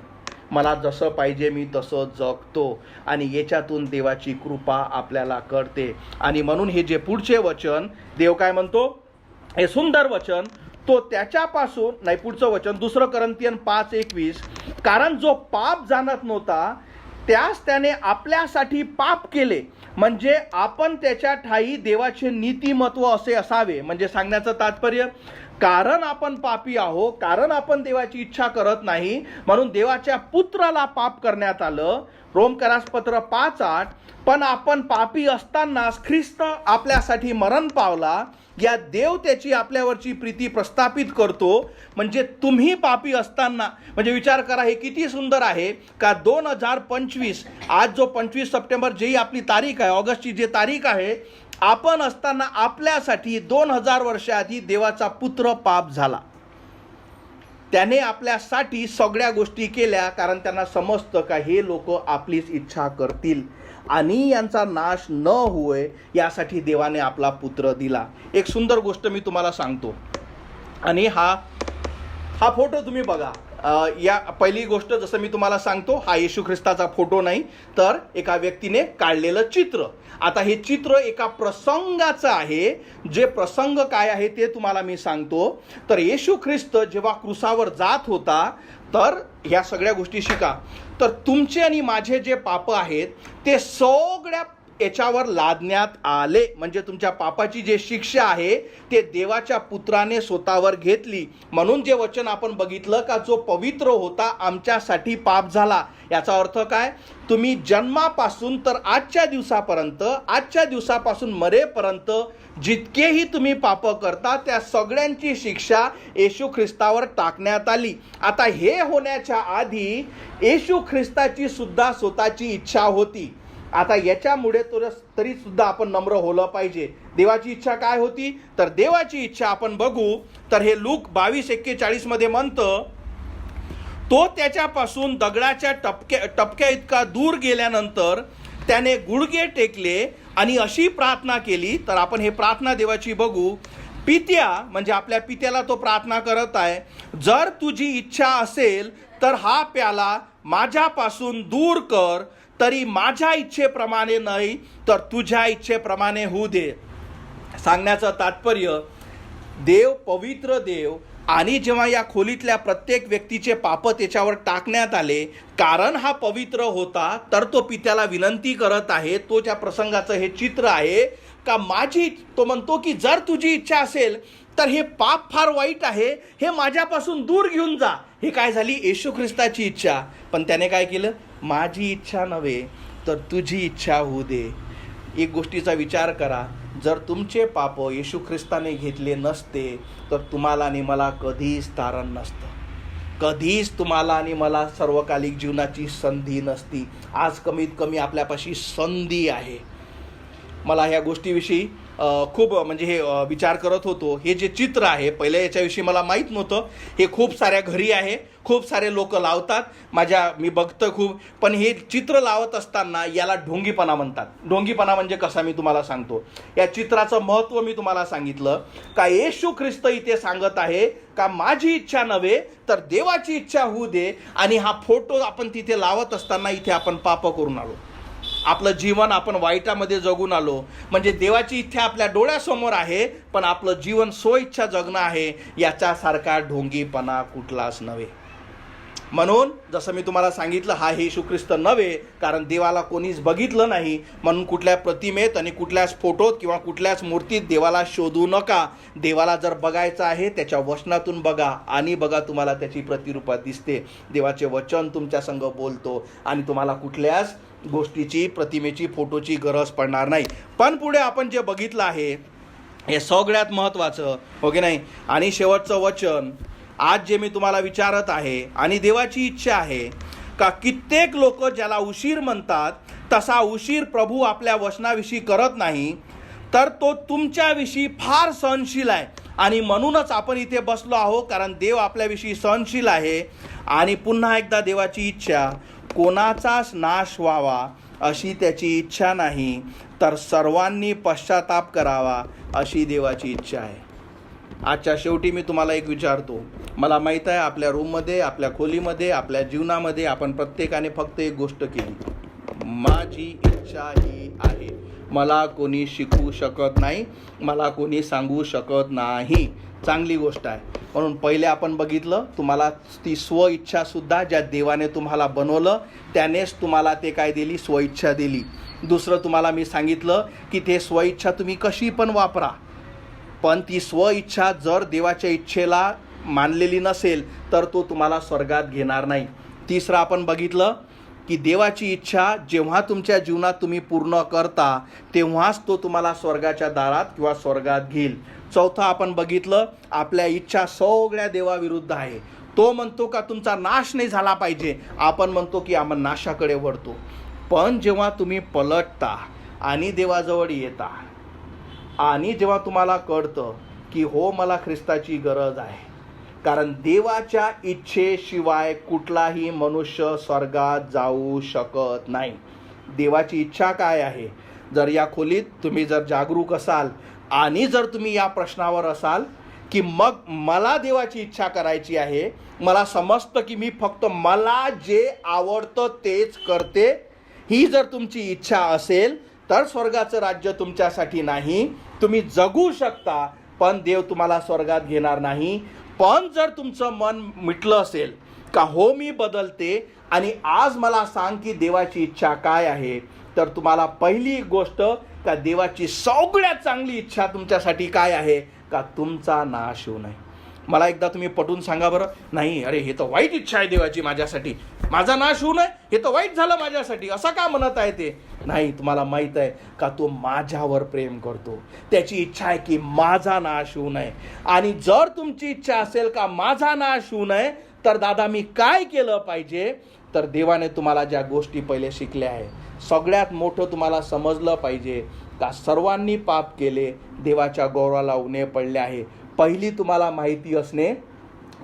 मला जसं पाहिजे मी तसं जगतो. आणि याच्यातून देवाची कृपा आपल्याला कळते. आणि म्हणून हे जे पुढचे वचन देव काय म्हणतो, हे सुंदर वचन, तो त्याच्यापासून नाही, पुढचं वचन 2 कोरिंथियन 5:21, कारण जो पाप जाणत नव्हता त्यास त्याने आपल्यासाठी पाप केले, म्हणजे आपण त्याच्या ठाई देवाचे नीतिमत्व असे असावे. म्हणजे सांगण्याचं तात्पर्य, कारण आपण पापी आहो, कारण आपण देवाची इच्छा करत नाही, म्हणून देवाच्या पुत्राला पाप करण्यात आलं. रोमकरासपत्र 5:8, पण आपण पापी असतानाच ख्रिस्त आपल्यासाठी मरण पावला, या देव त्याची आपल्यावरची प्रीती प्रस्थापित करतो. म्हणजे तुम्ही पापी असताना, म्हणजे विचार करा हे किती सुंदर आहे का 2025, आज जो 25 सप्टेंबर जी आपली तारीख आहे, ऑगस्टची जी तारीख आहे, आपण असताना आपल्यासाठी 2000 वर्षाआधी देवाचा पुत्र पाप झाला. त्याने आपल्यासाठी सगळ्या गोष्टी केल्या, कारण त्यांना समजतं का हे लोक आपलीच इच्छा करतील आणि यांचा नाश न होय यासाठी देवाने आपला पुत्र दिला. एक सुंदर गोष्ट मी तुम्हाला सांगतो, आणि हा फोटो तुम्ही बघा. या पहिली गोष्ट जसं मी तुम्हाला सांगतो, हा येशू ख्रिस्ताचा फोटो नाही, तर एका व्यक्तीने काढलेलं चित्र. आता हे चित्र एका प्रसंगाचं आहे. जे प्रसंग काय आहे ते तुम्हाला मी सांगतो. तर येशू ख्रिस्त जेव्हा क्रुसावर जात होता, तर ह्या सगळ्या गोष्टी शिका. तर तुमचे आणि माझे जे पाप आहेत ते सगळ्या याच्यावर लादण्यात आले. म्हणजे तुमच्या पापाची जे शिक्षा आहे ते देवाच्या पुत्राने स्वतःवर घेतली. म्हणून जे वचन आपण बघितलं का जो पवित्र होता आमच्यासाठी पाप झाला. याचा अर्थ काय? तुम्ही जन्मापासून तर आजच्या दिवसापासून मरेपर्यंत जितकेही तुम्ही पाप करता त्या सगळ्यांची शिक्षा येशू ख्रिस्तावर टाकण्यात आली. आता हे होण्याच्या आधी येशू ख्रिस्ताची सुद्धा स्वतःची इच्छा होती. आता याच्यामुळे तरी सुद्धा आपण नम्र होलं पाहिजे. देवाची इच्छा काय होती? तर देवाची इच्छा आपण बघू तर हे लूक 22:41 मध्ये म्हणतं, तो त्याच्यापासून दगडाच्या टपक्या इतका दूर गेल्यानंतर त्याने गुडघे टेकले आणि अशी प्रार्थना केली. तर आपण हे प्रार्थना देवाची बघू. पित्या, म्हणजे आपल्या पित्याला तो प्रार्थना करत आहे, जर तुझी इच्छा असेल तर हा प्याला माझ्यापासून दूर कर, तरी माझ्या इच्छेप्रमाणे नाही तर तुझ्या इच्छेप्रमाणे होऊ दे. सांगण्याचं तात्पर्य, देव पवित्र देव, आणि जेव्हा या खोलीतल्या प्रत्येक व्यक्तीचे पाप त्याच्यावर टाकण्यात आले, कारण हा पवित्र होता, तर तो पित्याला विनंती करत आहे. तो त्या प्रसंगाचं हे चित्र आहे का तो म्हणतो की जर तुझी इच्छा असेल तर हे पाप फार वाईट आहे, हे माझ्यापासून दूर घेऊन जा. हे काय झाली? येशू ख्रिस्ताची इच्छा. पण त्याने काय केलं? माझी इच्छा नव्हे तर तुझी इच्छा होऊ दे. एक गोष्टीचा विचार करा, जर तुमचे पाप येशू ख्रिस्ताने घेतले नसते तर तुम्हाला आणि मला कधीच तारण नसतं. कधीच तुम्हाला आणि मला सर्वकालिक जीवनाची संधी नसती. आज कमीत कमी आपल्यापाशी संधी आहे. मला ह्या गोष्टीविषयी खूप म्हणजे हे विचार करत होतो. हे जे चित्र आहे, पहिले याच्याविषयी मला माहीत नव्हतं. हे खूप साऱ्या घरी आहे, खूप सारे लोक लावतात. मी बघतो खूप. पण हे चित्र लावत असताना याला ढोंगीपणा म्हणतात. ढोंगीपणा म्हणजे कसा मी तुम्हाला सांगतो. या चित्राचं महत्त्व मी तुम्हाला सांगितलं का येशू ख्रिस्त इथे सांगत आहे का माझी इच्छा नव्हे तर देवाची इच्छा होऊ दे. आणि हा फोटो आपण तिथे लावत असताना इथे आपण पाप करून आलो. आपलं जीवन आपण वाईटामध्ये जगून आलो. म्हणजे देवाची इच्छा आपल्या डोळ्यासमोर आहे, पण आपलं जीवन स्वइच्छा जगणं आहे. याच्यासारखा ढोंगीपणा कुठलाच नव्हे. म्हणून जसं मी तुम्हाला सांगितलं, हा येशू ख्रिस्त नव्हे, कारण देवाला कोणीच बघितलं नाही. म्हणून कुठल्या प्रतिमेत आणि कुठल्याच फोटोत किंवा कुठल्याच मूर्तीत देवाला शोधू नका. देवाला जर बघायचं आहे त्याच्या वचनातून बघा, आणि बघा तुम्हाला त्याची प्रतिरूपा दिसते. देवाचे वचन तुमच्या संग बोलतो आणि तुम्हाला कुठल्याच गोष्टीची, प्रतिमेची, फोटोची गरज पडणार नाही. पण पुढे आपण जे बघितलं आहे हे सगळ्यात महत्त्वाचं, हो की नाही? आणि शेवटचं वचन आज जे मी तुम्हाला विचारत आहे, आणि देवाची इच्छा आहे का कित्येक लोक ज्याला उशीर म्हणतात तसा उशीर प्रभू आपल्या वचनाविषयी करत नाही, तर तो तुमच्याविषयी फार सहनशील आहे. आणि म्हणूनच आपण इथे बसलो आहोत, कारण देव आपल्याविषयी सहनशील आहे. आणि पुन्हा एकदा देवाची इच्छा, कोणाचाच नाश व्हावा अशी त्याची इच्छा नाही, तर सर्वांनी पश्चाताप करावा अशी देवाची इच्छा आहे. आजच्या शेवटी मी तुम्हाला एक विचारतो. मला माहीत आहे आपल्या रूममध्ये, आपल्या खोलीमध्ये, आपल्या जीवनामध्ये आपण प्रत्येकाने फक्त एक गोष्ट केली, माझी इच्छा ही आहे. मला कोणी शिकवू शकत नाही, मला कोणी सांगू शकत नाही. चांगली गोष्ट आहे. म्हणून पहिले आपण बघितलं, तुम्हाला ती स्वइच्छासुद्धा ज्या देवाने तुम्हाला बनवलं त्यानेच तुम्हाला ते काय दिली? स्वइच्छा दिली. दुसरं तुम्हाला मी सांगितलं की ते स्वइच्छा तुम्ही कशी पण वापरा, पण ती स्वइच्छा जर देवाच्या इच्छेला मानलेली नसेल तर तो तुम्हाला स्वर्गात घेणार नाही. तिसरं आपण बघितलं की देवाची इच्छा जेव्हा तुमच्या जीवनात तुम्ही पूर्ण करता तेव्हाच तो तुम्हाला स्वर्गाच्या दारात किंवा स्वर्गात घेईल. चौथं आपण बघितलं, आपल्या इच्छा सगळ्या देवाविरुद्ध आहे. तो म्हणतो का तुमचा नाश नाही झाला पाहिजे, आपण म्हणतो की आपण नाशाकडे वळतो. पण जेव्हा तुम्ही पलटता आणि देवाजवळ येता, आणि जेव्हा तुम्हाला कळतं की हो मला ख्रिस्ताची गरज आहे, कारण देवाच्या इच्छेशिवाय कुठलाही मनुष्य स्वर्गात जाऊ शकत नाही. देवाची इच्छा काय आहे? जर या खोलीत तुम्ही जर जागरूक असाल आणि जर तुम्ही या प्रश्नावर असाल की मग मला देवाची इच्छा करायची आहे, मला समजतं की मी फक्त मला जे आवडतं तेच करते, ही जर तुमची इच्छा असेल तर स्वर्गाचं राज्य तुमच्यासाठी नाही. तुम्ही जगू शकता पण देव तुम्हाला स्वर्गात घेणार नाही. पण जर तुमचं मन मिटलं असेल का हो मी बदलते आणि आज मला सांग की देवाची इच्छा काय आहे, तर तुम्हाला पहिली गोष्ट का देवाची सगळ्यात चांगली इच्छा तुमच्यासाठी काय आहे का तुमचा नाश होऊ नये. मला एकदा तुम्ही पटवून सांगा बरं. नाही, अरे हे तर वाईट इच्छा आहे देवाची माझ्यासाठी, माझा नाश होऊ नये, हे तर वाईट झालं माझ्यासाठी, असं का म्हणत आहे ते. नाही, तुम्हाला माहित आहे का तो माझ्यावर प्रेम करतो, त्याची इच्छा आहे की माझा नाश होऊ नये. आणि जर तुमची इच्छा असेल का माझा नाश होऊ नये तर दादा मी काय केलं पाहिजे, तर देवाने तुम्हाला ज्या गोष्टी पहिले शिकल्या आहे, सगळ्यात मोठं तुम्हाला समजलं पाहिजे का सर्वांनी पाप केले, देवाच्या गौरवाला उणे पडले आहे. पहिली तुम्हाला माहिती असणे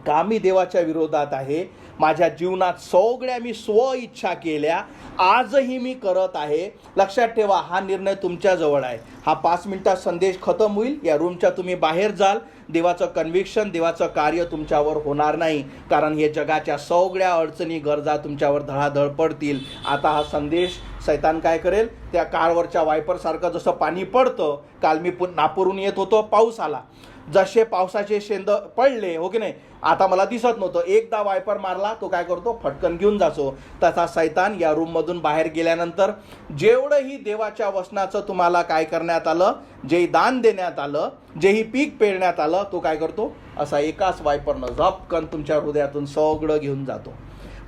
का मी देवाच्या विरोधात आहे, माझ्या जीवनात सगळ्या मी स्व इच्छा केल्या, आजही मी करत आहे. लक्षात ठेवा, हा निर्णय तुमच्याजवळ आहे. हा 5 मिनिटात संदेश खतम होईल, या रूमच्या तुम्ही बाहेर जाल, देवाचं कन्व्हिक्शन, देवाचं कार्य तुमच्यावर होणार नाही, कारण हे जगाच्या सगळ्या अडचणी गरजा तुमच्यावर धडाधड पडतील. आता हा संदेश सैतान काय करेल, त्या कारवरच्या वायपरसारखं जसं पाणी पडतं, काल मी नागपूरहून येत होतो, पाऊस आला, जसे पावसाचे शेंद पडले हो की नाही, आता मला दिसत नव्हतं, एकदा वायपर मारला तो काय करतो फटकन घेऊन जातो. तसा सैतान या रूममधून बाहेर गेल्यानंतर जेवढंही देवाच्या वचनाचं तुम्हाला काय करण्यात आलं, जे दान देण्यात आलं, जेही पीक पेरण्यात आलं, तो काय करतो असा एकाच वायपरनं झपकन तुमच्या हृदयातून सगळं घेऊन जातो.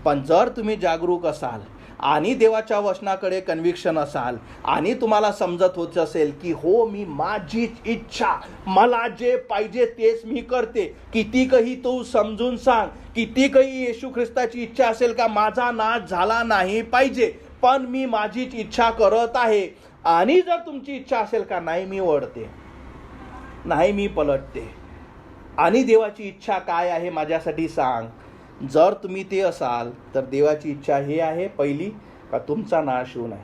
पण जर तुम्ही जागरूक असाल आणि देवाच्या वचनाकडे कन्व्हिक्शन असाल आणि तुम्हाला समजत होत असेल की हो मी माझीच इच्छा, मला जे पाहिजे तेच मी करते, कितीकही तू समजून सांग, कितीकही येशू ख्रिस्ताची इच्छा असेल का माझा नाश झाला नाही पाहिजे, पण मी माझीच इच्छा करत आहे. आणि जर तुमची इच्छा असेल का नाही मी वळते, नाही मी पलटते आणि देवाची इच्छा काय आहे माझ्यासाठी सांग, जर तुम्ही ते असाल तर देवाची इच्छा हे आहे पहिली का तुमचा नाश होऊ नये,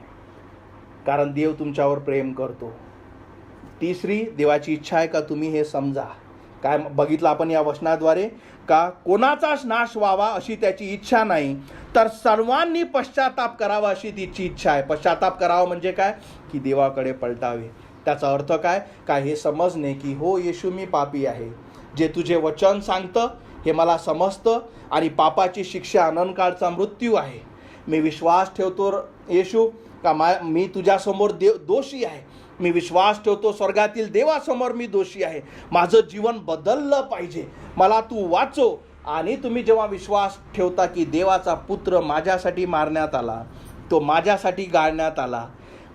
कारण देव तुमच्यावर प्रेम करतो. तिसरी देवाची इच्छा आहे का तुम्ही हे समजा, काय बघितलं आपण या वचनाद्वारे का कोणाचाच नाश व्हावा अशी त्याची इच्छा नाही, तर सर्वांनी पश्चाताप करावा अशी तिची इच्छा आहे. पश्चाताप करावा म्हणजे काय की देवाकडे पलटावे. त्याचा अर्थ काय का हे समजणे की हो येशू मी पापी आहे, जे तुझे वचन सांगतं हे मला समजतं आणि पापाची शिक्षा अनंतकाळचा मृत्यू आहे. मी विश्वास ठेवतो येशू का मी तुझ्यासमोर दोषी आहे, मी विश्वास ठेवतो स्वर्गातील देवासमोर मी दोषी आहे, माझं जीवन बदललं पाहिजे, मला तू वाचव. आणि तुम्ही जेव्हा विश्वास ठेवता की देवाचा पुत्र माझ्यासाठी मारण्यात आला, तो माझ्यासाठी गाळण्यात आला,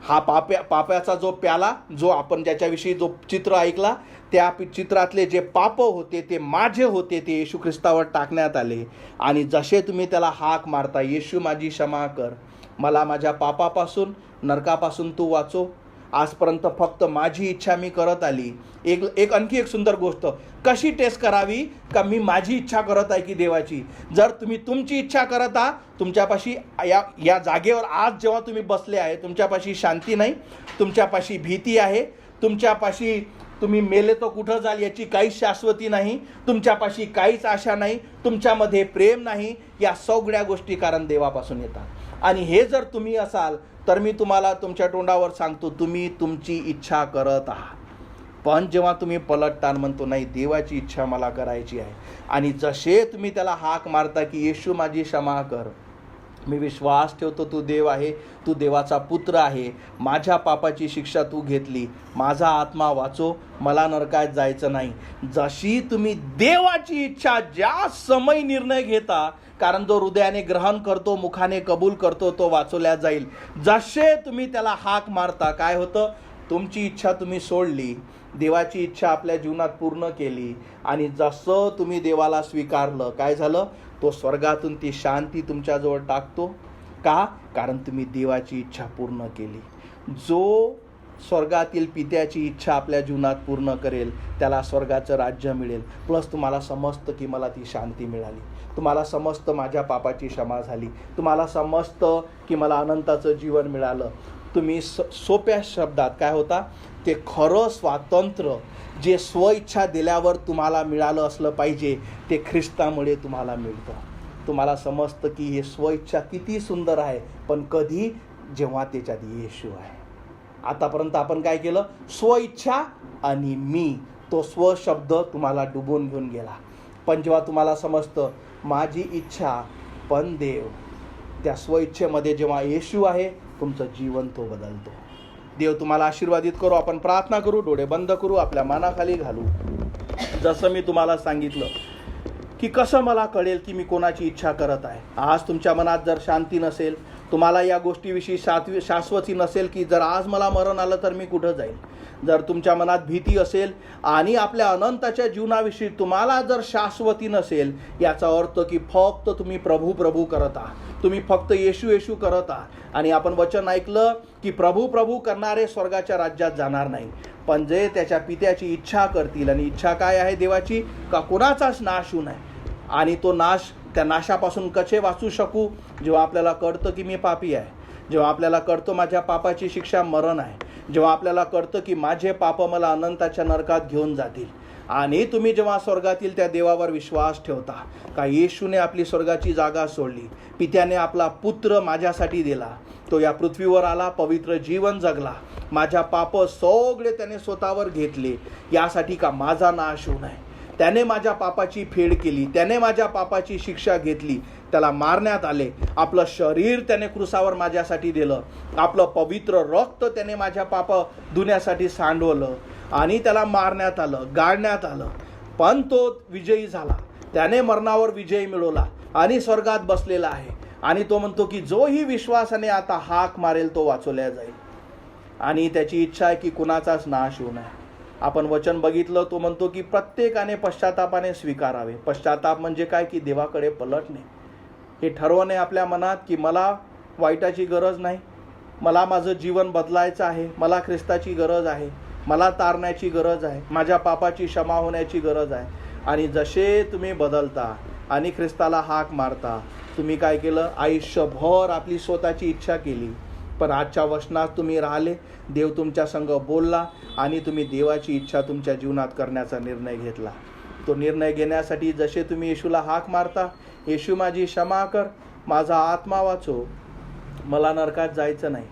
हा पाप्याचा जो प्याला, जो आपण ज्याच्याविषयी जो चित्र ऐकला, त्या चित्रातले जे पाप होते ते माझे होते, ते येशू ख्रिस्तावर टाकण्यात आले. आणि जसे तुम्ही त्याला हाक मारता येशू माझी क्षमा कर, मला माझ्या पापापासून नरकापासून तू वाचव, आजपर्यंत फक्त माझी इच्छा मी करत आली. आणखी एक सुंदर गोष्ट कशी टेस्ट करावी का मी माझी इच्छा करत आहे की देवाची. जर तुम्ही तुमची इच्छा करत आहात, तुमच्यापाशी या जागेवर आज जेव्हा तुम्ही बसले आहे तुमच्यापाशी शांती नाही, तुमच्यापाशी भीती आहे, तुमच्यापाशी तुम्ही मेले तर कुठं जाल याची काहीच शाश्वती नाही, तुमच्यापाशी काहीच आशा नाही, तुमच्यामध्ये प्रेम नाही, या सगळ्या गोष्टी कारण देवापासून येतात. आणि हे जर तुम्ही असाल तर मी तुम्हाला तुमच्या तोंडावर सांगतो तुम्ही तुमची इच्छा करत आहात. पण जेव्हा तुम्ही पलटतान म्हणतो नाही देवाची इच्छा मला करायची आहे, आणि जसे तुम्ही त्याला हाक मारता की येशू माझी क्षमा कर, मी विश्वास ठेवतो तू देव आहे, तू देवाचा पुत्र आहे, माझ्या पापाची शिक्षा तू घेतली, माझा आत्मा वाचो, मला नरकात जायचं नाही. जशी तुम्ही देवाची इच्छा ज्या समय निर्णय घेता, कारण जो हृदयाने ग्रहण करतो मुखाने कबूल करतो तो वाचवल्या जाईल, जसे तुम्ही त्याला हाक मारता काय होतं, तुमची इच्छा तुम्ही सोडली, देवाची इच्छा आपल्या जीवनात पूर्ण केली, आणि जसं तुम्ही देवाला स्वीकारलं काय झालं, तो स्वर्गातून ती शांती तुमच्याजवळ टाकतो. का? कारण तुम्ही देवाची इच्छा पूर्ण केली. जो स्वर्गातील पित्याची इच्छा आपल्या जीवनात पूर्ण करेल त्याला स्वर्गाचं राज्य मिळेल. प्लस तुम्हाला समजतं की मला ती शांती मिळाली, तुम्हाला समजतं माझ्या पापाची क्षमा झाली, तुम्हाला समजतं की मला अनंताचं जीवन मिळालं. तुम्ही सोप्या शब्दात काय होता ते खरं स्वातंत्र्य जे स्वइच्छा दिल्यावर तुम्हाला मिळालं असलं पाहिजे ते ख्रिस्तामुळे तुम्हाला मिळतं. तुम्हाला समजतं की हे स्वइच्छा किती सुंदर आहे, पण कधी? जेव्हा त्याच्यात येशू आहे. आतापर्यंत आपण काय केलं? स्वइच्छा आणि मी, तो स्व शब्द तुम्हाला डुबून घेऊन गेला. पण जेव्हा तुम्हाला समजतं माझी इच्छा पण देव, त्या स्वइच्छेमध्ये जेव्हा येशू आहे, तुमचं जीवन तो बदलतो. देव तुम्हाला आशीर्वादित करू. आपण प्रार्थना करू, डोळे बंद करू, आपल्या मनाखाली घालू. जसं मी तुम्हाला सांगितलं की कसं मला कळेल की मी कोणाची इच्छा करत आहे. आज तुमच्या मनात जर शांती नसेल, तुम्हाला या गोष्टीविषयी शाश्वती नसेल की जर आज मला मरण आलं तर मी कुठं जाईल, जर तुमच्या मनात भीती असेल आणि आपल्या अनंताच्या जीवनाविषयी तुम्हाला जर शाश्वती नसेल, याचा अर्थ की फक्त तुम्ही प्रभू प्रभू करत आहात, तुम्ही फक्त येशू येशू करत आहात. आणि आपण वचन ऐकलं की प्रभू प्रभू करणारे स्वर्गाच्या राज्यात जाणार नाही, पण जे त्याच्या पित्याची इच्छा करतील. आणि इच्छा काय आहे देवाची? का कोणाचाच नाश होऊ नये. आणि तो नाश, त्या नाशापासून कसे वाचू शकू? जेव्हा आपल्याला कळतं की मी पापी आहे, जेव्हा आपल्याला कळतं माझ्या पापाची शिक्षा मरण आहे, जेव्हा आपल्याला कळतं की माझे पाप मला अनंताच्या नरकात घेऊन जातील. आणि तुम्ही जेव्हा स्वर्गातील त्या देवावर विश्वास ठेवता का येशूने आपली स्वर्गाची जागा सोडली, पित्याने आपला पुत्र माझ्यासाठी दिला, तो या पृथ्वीवर आला, पवित्र जीवन जगला, माझ्या पाप सगळे त्याने स्वतःवर घेतले, यासाठी का माझा नाश होऊ नये. त्याने माझ्या पापाची फेड केली, त्याने माझ्या पापाची शिक्षा घेतली, त्याला मारण्यात आले, आपलं शरीर त्याने क्रुसावर माझ्यासाठी दिलं, आपलं पवित्र रक्त त्याने माझ्या पाप धुण्यासाठी सांडवलं आणि त्याला मारण्यात आलं, गाडण्यात आलं. पण तो विजयी झाला, त्याने मरणावर विजय मिळवला आणि स्वर्गात बसलेला आहे. आणि तो म्हणतो की जोही विश्वासाने आता हाक मारेल तो वाचवल्या जाईल. आणि त्याची इच्छा आहे की कुणाचाच नाश होऊ नये. आपण वचन बघितलं, तो म्हणतो की प्रत्येकाने पश्चातापाने स्वीकारावे. पश्चाताप म्हणजे काय? की देवाकडे पलटणे, हे ठरवणे आपल्या मनात की मला वाईटाची गरज नाही, मला माझं जीवन बदलायचं आहे, मला ख्रिस्ताची गरज आहे, मला तारण्याची गरज आहे, माझ्या पापाची क्षमा होण्याची गरज आहे. आणि जसे तुम्ही बदलता आणि ख्रिस्ताला हाक मारता, तुम्ही काय केलं? आयुष्यभर आपली स्वतःची इच्छा केली, पण आजच्या वचनात तुम्ही राहिले, देव तुमच्या संग बोलला आणि तुम्ही देवाची इच्छा तुमच्या जीवनात करण्याचा निर्णय घेतला. तो निर्णय घेण्यासाठी जसे तुम्ही येशूला हाक मारता, येशू माझी क्षमा कर, माझा आत्मा वाचव, मला नरकात जायचं नाही,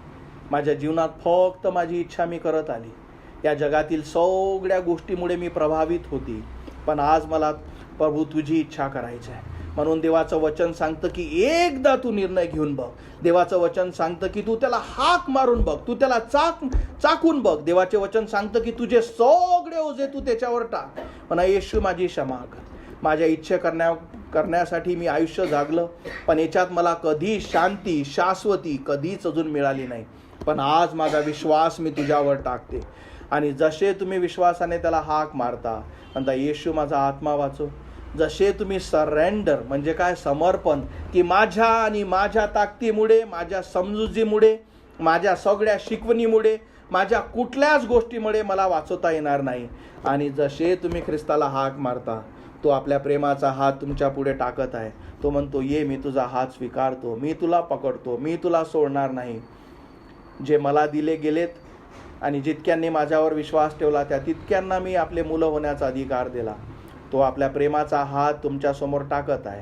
माझ्या जीवनात फक्त माझी इच्छा मी करत आली, या जगातील सगळ्या गोष्टीमुळे मी प्रभावित होती, पण आज मला प्रभू तुझी इच्छा करायची आहे. म्हणून देवाचं वचन सांगतं की एकदा तू निर्णय घेऊन बघ. देवाचं वचन सांगतं की तू त्याला हाक मारून बघ, तू त्याला चाकून बघ. देवाचे वचन सांगतं की तुझे सगळे ओझे तू त्याच्यावर टाक. म्हणा येशू माझी क्षमा कर, माझ्या इच्छा करण्यासाठी मी आयुष्य जागलं, पण याच्यात मला कधी शांती शाश्वती कधीच अजून मिळाली नाही, पण आज माझा विश्वास मी तुझ्यावर टाकते. आणि जसे तुम्ही विश्वासाने त्याला हाक मारता, म्हणता येशू माझा आत्मा वाचव, जसे तुम्ही सरेंडर म्हणजे काय? समर्पण, की माझ्या आणि माझ्या ताकदीमुळे, माझ्या समजुजीमुळे, माझ्या सगळ्या शिकवणीमुळे, माझ्या कुठल्याच गोष्टीमुळे मला वाचवता येणार नाही. आणि जसे तुम्ही ख्रिस्ताला हाक मारता, तो आपल्या प्रेमाचा हात तुमच्या पुढे टाकत आहे. तो म्हणतो ये, मी तुझा हात स्वीकारतो, मी तुला पकडतो, मी तुला सोडणार नाही. जे मला दिले गेलेत आणि जितक्यांनी माझ्यावर विश्वास ठेवला त्या तितक्यांना मी आपले मुलं होण्याचा अधिकार दिला. तो आपल्या प्रेमाचा हात तुमच्यासमोर टाकत आहे.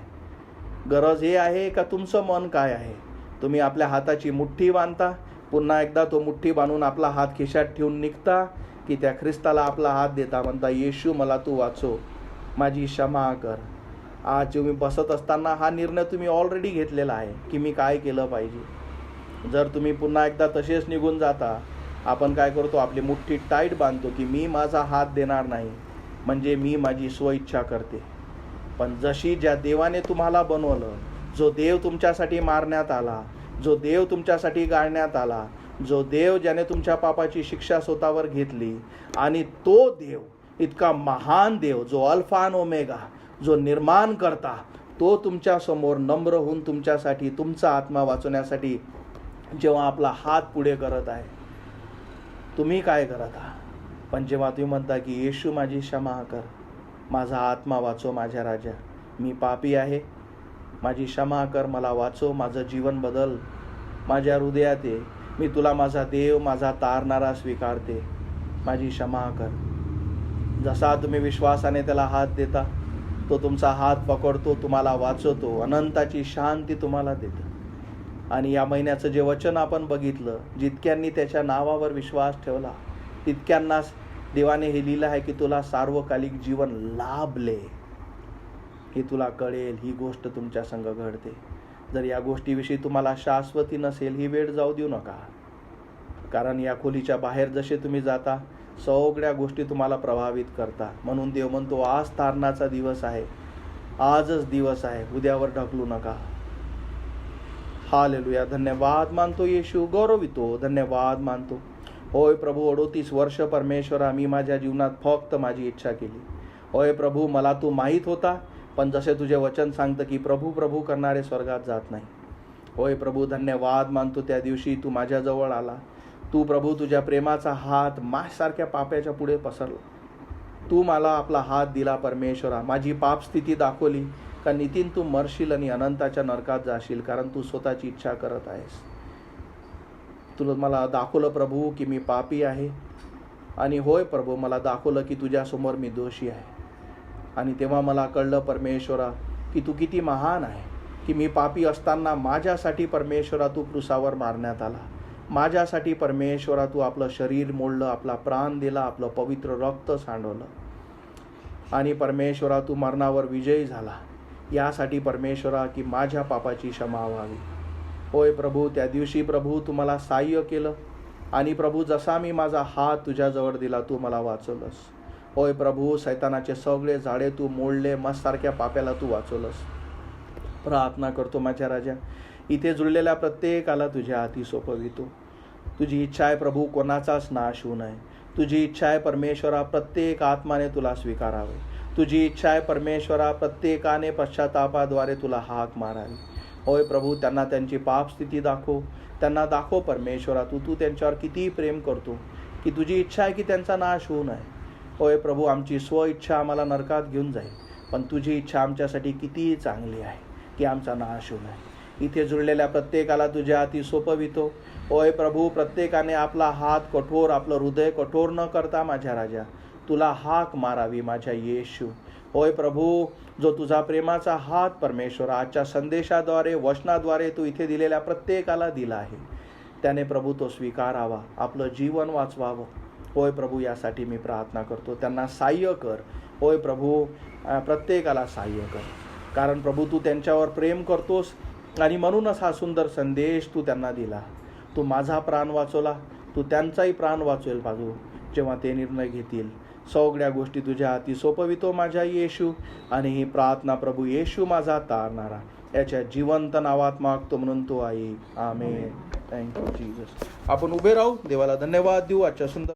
गरज हे आहे का तुमचं मन काय आहे? तुम्ही आपल्या हाताची मुठ्ठी बांधता, पुन्हा एकदा तो मुठ्ठी बांधून आपला हात खिशात ठेवून निघता, की त्या ख्रिस्ताला आपला हात देता, म्हणता येशू मला तू वाचव, माझी क्षमा कर. आज तुम्ही बसत असताना हा निर्णय तुम्ही ऑलरेडी घेतलेला आहे की मी काय केलं पाहिजे. जर तुम्ही पुन्हा एकदा तसेच निघून जाता, आपण काय करतो? आपली मुठ्ठी टाईट बांधतो की मी माझा हात देणार नाही, म्हणजे मी माझी स्वइच्छा करते. पण जशी ज्या देवाने तुम्हाला बनवलं, जो देव तुमच्यासाठी मारण्यात आला, जो देव तुमच्यासाठी गाळण्यात आला, जो देव ज्याने तुमच्या पापाची शिक्षा स्वतःवर घेतली, आणि तो देव इतका महान देव, जो अल्फा आणि ओमेगा, जो निर्माण करता, तो तुमच्या समोर नम्र होऊन तुमच्यासाठी, तुमचा आत्मा वाचवण्यासाठी जेव्हा आपला हात पुढे करत आहे, तुम्ही काय करत आहात? पण जेव्हा तुम्ही म्हणता की येशू माझी क्षमा कर, माझा आत्मा वाचव, माझ्या राजा, मी पापी आहे, माझी क्षमा कर, मला वाचव, माझं जीवन बदल, माझ्या हृदयात ये, मी तुला माझा देव, माझा तारणारा स्वीकारते, माझी क्षमा कर. जसा तुम्ही विश्वासाने त्याला हात देता, तो तुमचा हात पकडतो, तुम्हाला वाचवतो, अनंताची शांती तुम्हाला देतो. आणि या महिन्याचं जे वचन आपण बघितलं, जितक्यांनी त्याच्या नावावर विश्वास ठेवला तितक्यांनाच देवाने हे लिहिलं आहे की तुला सार्वकालिक जीवन लाभले. हे तुला कळेल, ही गोष्ट तुमच्या संग घडते. जर या गोष्टीविषयी तुम्हाला शाश्वती नसेल, ही वेळ जाऊ देऊ नका. कारण या खोलीच्या बाहेर जसे तुम्ही जाता, सगळ्या गोष्टी तुम्हाला प्रभावित करता. म्हणून देव म्हणतो, आज तारणाचा दिवस आहे, आजच दिवस आहे, उद्यावर ढकलू नका. हालेलुया. धन्यवाद मानतो येशू, गौरवितो, धन्यवाद मानतो. होय प्रभू, 38 वर्ष परमेश्वरा मी माझ्या जीवनात फक्त माझी इच्छा केली. होय प्रभू, मला तू माहीत होता, पण जसे तुझे वचन सांगतं की प्रभू प्रभू करणारे स्वर्गात जात नाही. होय प्रभू, धन्यवाद मानतो. त्या दिवशी तू माझ्याजवळ आला. तू प्रभू तुझ्या प्रेमाचा हात माझ्यासारख्या पाप्याच्या पुढे पसरला. तू मला आपला हात दिला परमेश्वरा. माझी पाप स्थिती दाखवली का नितीन तू मरशील आणि अनंताच्या नरकात जाशील, कारण तू स्वतःची इच्छा करत आहेस. तुला मला दाखवलं प्रभू की मी पापी आहे. आणि होय प्रभू, मला दाखवलं की तुझ्यासमोर मी दोषी आहे. आणि तेव्हा मला कळलं परमेश्वरा की तू किती महान आहे, की मी पापी असताना माझ्यासाठी परमेश्वरा तू क्रूसावर मारण्यात आला. माझ्यासाठी परमेश्वरा तू आपलं शरीर मोडलं, आपला प्राण दिला, आपलं पवित्र रक्त सांडवलं. आणि परमेश्वरा तू मरणावर विजयी झाला, यासाठी परमेश्वरा की माझ्या पापाची क्षमा व्हावी. होय प्रभू, त्या दिवशी प्रभू तू मला सहाय्य केलं. आणि प्रभू, जसा मी माझा हात तुझ्याजवळ दिला, तू मला वाचवलंस. होय प्रभू, सैतानाचे सगळे जाळे तू मोडले, मजसारख्या पाप्याला तू वाचवलंस. प्रार्थना करतो माझ्या राजा, इथे जुळलेल्या प्रत्येकाला तुझ्या हाती सोपवितो. तुझी इच्छा आहे प्रभू, कोणाचाच नाश होऊ नये. तुझी इच्छा आहे परमेश्वरा, प्रत्येक आत्माने तुला स्वीकारावे. तुझी इच्छा आहे परमेश्वरा, प्रत्येकाने पश्चातापाद्वारे तुला हाक मारावी. होय प्रभू, त्यांना त्यांची पापस्थिती दाखव. त्यांना दाखव परमेश्वरा तू त्यांच्यावर किती प्रेम करतो, की तुझी इच्छा आहे की त्यांचा नाश होऊ नये. होय प्रभू, आमची स्वइच्छा आम्हाला नरकात घेऊन जाईल, पण तुझी इच्छा आमच्यासाठी किती चांगली आहे की आमचा नाश होऊ नये. इथे जुळलेल्या प्रत्येकाला तुझ्या हाती सोपवितो. होय प्रभू, प्रत्येकाने आपला हात कठोर, आपलं हृदय कठोर न करता माझ्या राजा तुला हाक मारावी माझ्या येशू. होय प्रभू, जो तुझा प्रेमाचा हात परमेश्वरा आजच्या संदेशाद्वारे, वचनाद्वारे तू इथे दिलेल्या प्रत्येकाला दिला आहे, त्याने प्रभू तो स्वीकारावा, आपलं जीवन वाचवावं. होय प्रभू, यासाठी मी प्रार्थना करतो. त्यांना सहाय्य कर. होय प्रभू, प्रत्येकाला सहाय्य कर, कारण प्रभू तू त्यांच्यावर प्रेम करतोस. आणि म्हणूनच हा सुंदर संदेश तू त्यांना दिला. तू माझा प्राण वाचवला, तू त्यांचाही प्राण वाचवेल बाजू जेव्हा ते निर्णय घेतील. सगळ्या गोष्टी तुझ्या हाती सोपवितो माझ्या येशू. आणि ही प्रार्थना प्रभू येशू माझा तारणारा याच्या जिवंत नावात मागतो म्हणून तो ऐक. आमेन. Thank you Jesus. आपण उभे राहू, देवाला धन्यवाद देऊ आजच्या सुंदर